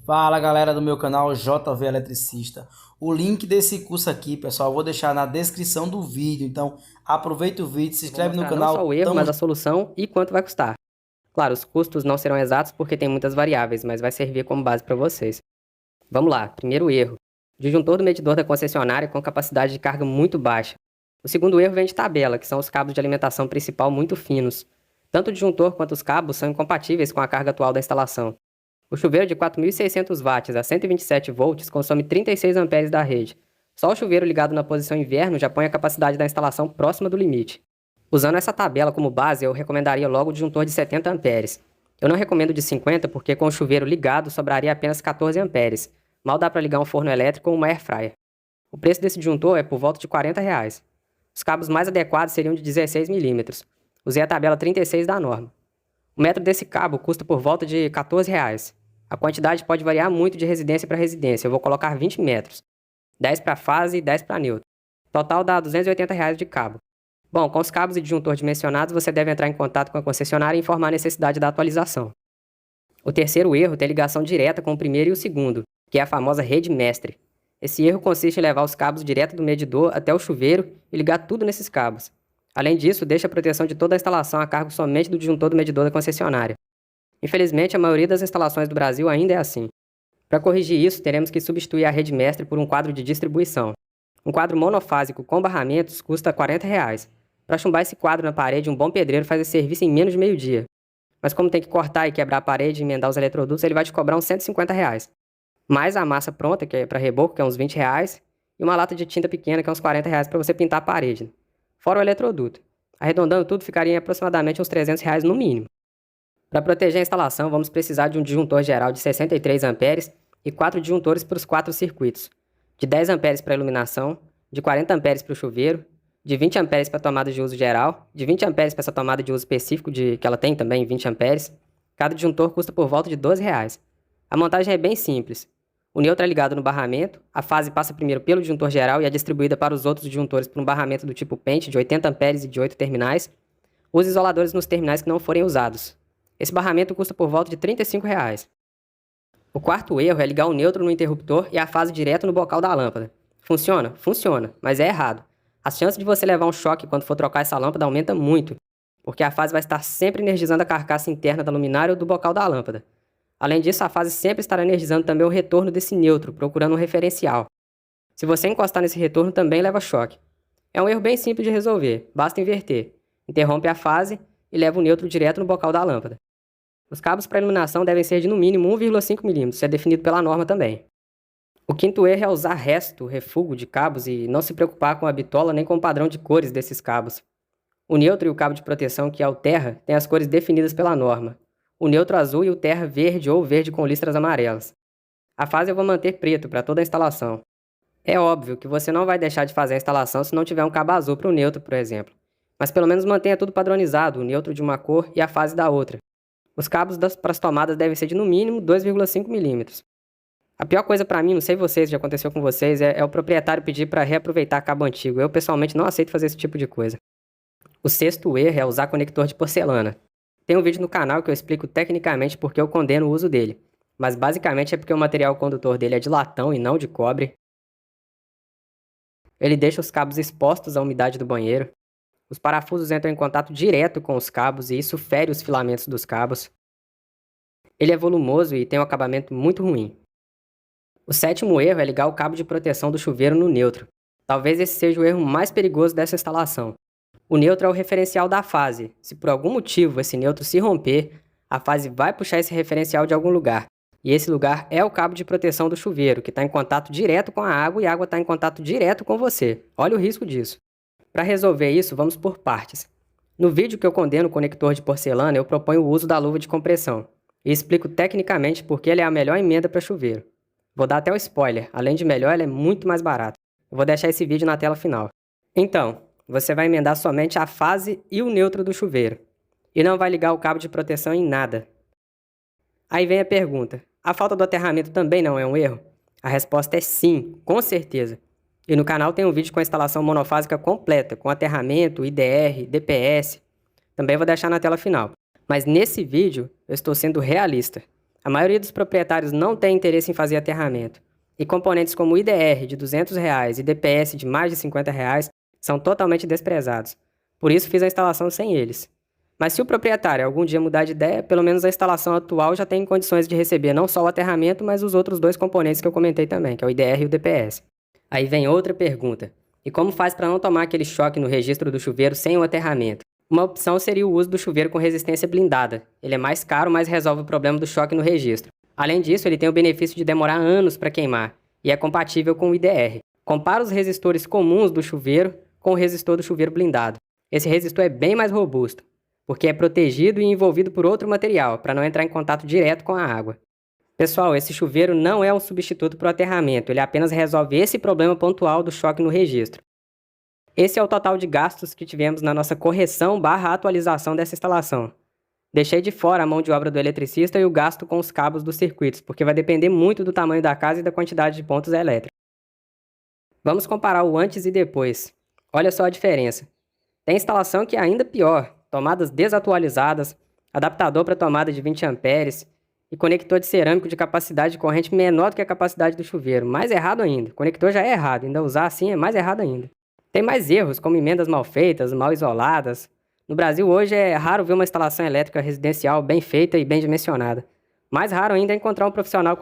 Fala galera do meu canal JV Eletricista. O link desse curso aqui, pessoal, eu vou deixar na descrição do vídeo. Então, aproveita o vídeo, se Eu vou inscreve no mostrar não só o canal. erro, mas a solução e quanto vai custar. Claro, os custos não serão exatos porque tem muitas variáveis, mas vai servir como base para vocês. Vamos lá, primeiro erro. Disjuntor do medidor da concessionária com capacidade de carga muito baixa. O segundo erro vem de tabela, que são os cabos de alimentação principal muito finos. Tanto o disjuntor quanto os cabos são incompatíveis com a carga atual da instalação. O chuveiro de 4.600 watts a 127 volts consome 36 amperes da rede. Só o chuveiro ligado na posição inverno já põe a capacidade da instalação próxima do limite. Usando essa tabela como base, eu recomendaria logo o disjuntor de 70 amperes. Eu não recomendo de 50 porque com o chuveiro ligado sobraria apenas 14 amperes. Mal dá para ligar um forno elétrico ou uma air fryer. O preço desse disjuntor é por volta de R$ 40. Os cabos mais adequados seriam de 16 milímetros. Usei a tabela 36 da norma. O metro desse cabo custa por volta de R$ 14. A quantidade pode variar muito de residência para residência. Eu vou colocar 20 metros. 10 para fase e 10 para neutro. Total dá R$ 280 de cabo. Bom, com os cabos e disjuntor dimensionados, você deve entrar em contato com a concessionária e informar a necessidade da atualização. O terceiro erro tem ligação direta com o primeiro e o segundo, que é a famosa rede mestre. Esse erro consiste em levar os cabos direto do medidor até o chuveiro e ligar tudo nesses cabos. Além disso, deixa a proteção de toda a instalação a cargo somente do disjuntor do medidor da concessionária. Infelizmente, a maioria das instalações do Brasil ainda é assim. Para corrigir isso, teremos que substituir a rede mestre por um quadro de distribuição. Um quadro monofásico com barramentos custa R$ 40. Para chumbar esse quadro na parede, um bom pedreiro faz esse serviço em menos de meio-dia. Mas como tem que cortar e quebrar a parede e emendar os eletrodutos, ele vai te cobrar uns R$ 150. Mais a massa pronta, que é para reboco, que é uns R$ 20, e uma lata de tinta pequena, que é uns R$ 40 para você pintar a parede. Fora o eletroduto. Arredondando tudo, ficaria em aproximadamente uns R$ 300 no mínimo. Para proteger a instalação, vamos precisar de um disjuntor geral de 63 amperes e 4 disjuntores para os 4 circuitos. De 10 amperes para a iluminação, de 40 amperes para o chuveiro, de 20 amperes para a tomada de uso geral, de 20 amperes para essa tomada de uso específico, que ela tem também 20 amperes. Cada disjuntor custa por volta de R$ 12. A montagem é bem simples. O neutro é ligado no barramento, a fase passa primeiro pelo disjuntor geral e é distribuída para os outros disjuntores por um barramento do tipo pente de 80 amperes e de 8 terminais. Use isoladores nos terminais que não forem usados. Esse barramento custa por volta de R$ 35. O quarto erro é ligar o neutro no interruptor e a fase direto no bocal da lâmpada. Funciona? Funciona, mas é errado. A chance de você levar um choque quando for trocar essa lâmpada aumenta muito, porque a fase vai estar sempre energizando a carcaça interna da luminária ou do bocal da lâmpada. Além disso, a fase sempre estará energizando também o retorno desse neutro, procurando um referencial. Se você encostar nesse retorno, também leva choque. É um erro bem simples de resolver, basta inverter. Interrompe a fase e leva o neutro direto no bocal da lâmpada. Os cabos para iluminação devem ser de no mínimo 1,5 mm, isso é definido pela norma também. O quinto erro é usar resto, refúgio de cabos e não se preocupar com a bitola nem com o padrão de cores desses cabos. O neutro e o cabo de proteção, que é o terra, têm as cores definidas pela norma. O neutro azul e o terra verde ou verde com listras amarelas. A fase eu vou manter preto para toda a instalação. É óbvio que você não vai deixar de fazer a instalação se não tiver um cabo azul para o neutro, por exemplo. Mas pelo menos mantenha tudo padronizado, o neutro de uma cor e a fase da outra. Os cabos para as tomadas devem ser de no mínimo 2,5 mm. A pior coisa para mim, não sei vocês, já aconteceu com vocês, é o proprietário pedir para reaproveitar cabo antigo. Eu pessoalmente não aceito fazer esse tipo de coisa. O sexto erro é usar conector de porcelana. Tem um vídeo no canal que eu explico tecnicamente porque eu condeno o uso dele. Mas basicamente é porque o material condutor dele é de latão e não de cobre. Ele deixa os cabos expostos à umidade do banheiro. Os parafusos entram em contato direto com os cabos e isso fere os filamentos dos cabos. Ele é volumoso e tem um acabamento muito ruim. O sétimo erro é ligar o cabo de proteção do chuveiro no neutro. Talvez esse seja o erro mais perigoso dessa instalação. O neutro é o referencial da fase. Se por algum motivo esse neutro se romper, a fase vai puxar esse referencial de algum lugar. E esse lugar é o cabo de proteção do chuveiro, que está em contato direto com a água e a água está em contato direto com você. Olha o risco disso. Para resolver isso, vamos por partes. No vídeo que eu condeno o conector de porcelana, eu proponho o uso da luva de compressão. E explico tecnicamente por que ele é a melhor emenda para chuveiro. Vou dar até o spoiler, além de melhor, ela é muito mais barata. Eu vou deixar esse vídeo na tela final. Então, você vai emendar somente a fase e o neutro do chuveiro. E não vai ligar o cabo de proteção em nada. Aí vem a pergunta, a falta do aterramento também não é um erro? A resposta é sim, com certeza. E no canal tem um vídeo com a instalação monofásica completa, com aterramento, IDR, DPS. Também vou deixar na tela final. Mas nesse vídeo, eu estou sendo realista. A maioria dos proprietários não tem interesse em fazer aterramento, e componentes como IDR de R$ 200 e DPS de mais de R$ 50 são totalmente desprezados. Por isso fiz a instalação sem eles. Mas se o proprietário algum dia mudar de ideia, pelo menos a instalação atual já tem condições de receber não só o aterramento, mas os outros dois componentes que eu comentei também, que é o IDR e o DPS. Aí vem outra pergunta. E como faz para não tomar aquele choque no registro do chuveiro sem o aterramento? Uma opção seria o uso do chuveiro com resistência blindada. Ele é mais caro, mas resolve o problema do choque no registro. Além disso, ele tem o benefício de demorar anos para queimar e é compatível com o IDR. Compara os resistores comuns do chuveiro com o resistor do chuveiro blindado. Esse resistor é bem mais robusto, porque é protegido e envolvido por outro material, para não entrar em contato direto com a água. Pessoal, esse chuveiro não é um substituto para o aterramento, ele apenas resolve esse problema pontual do choque no registro. Esse é o total de gastos que tivemos na nossa correção/atualização dessa instalação. Deixei de fora a mão de obra do eletricista e o gasto com os cabos dos circuitos, porque vai depender muito do tamanho da casa e da quantidade de pontos elétricos. Vamos comparar o antes e depois. Olha só a diferença. Tem instalação que é ainda pior, tomadas desatualizadas, adaptador para tomada de 20 amperes e conector de cerâmico de capacidade de corrente menor do que a capacidade do chuveiro. Mais errado ainda. O conector já é errado, ainda usar assim é mais errado ainda. Tem mais erros, como emendas mal feitas, mal isoladas. No Brasil hoje é raro ver uma instalação elétrica residencial bem feita e bem dimensionada. Mais raro ainda é encontrar um profissional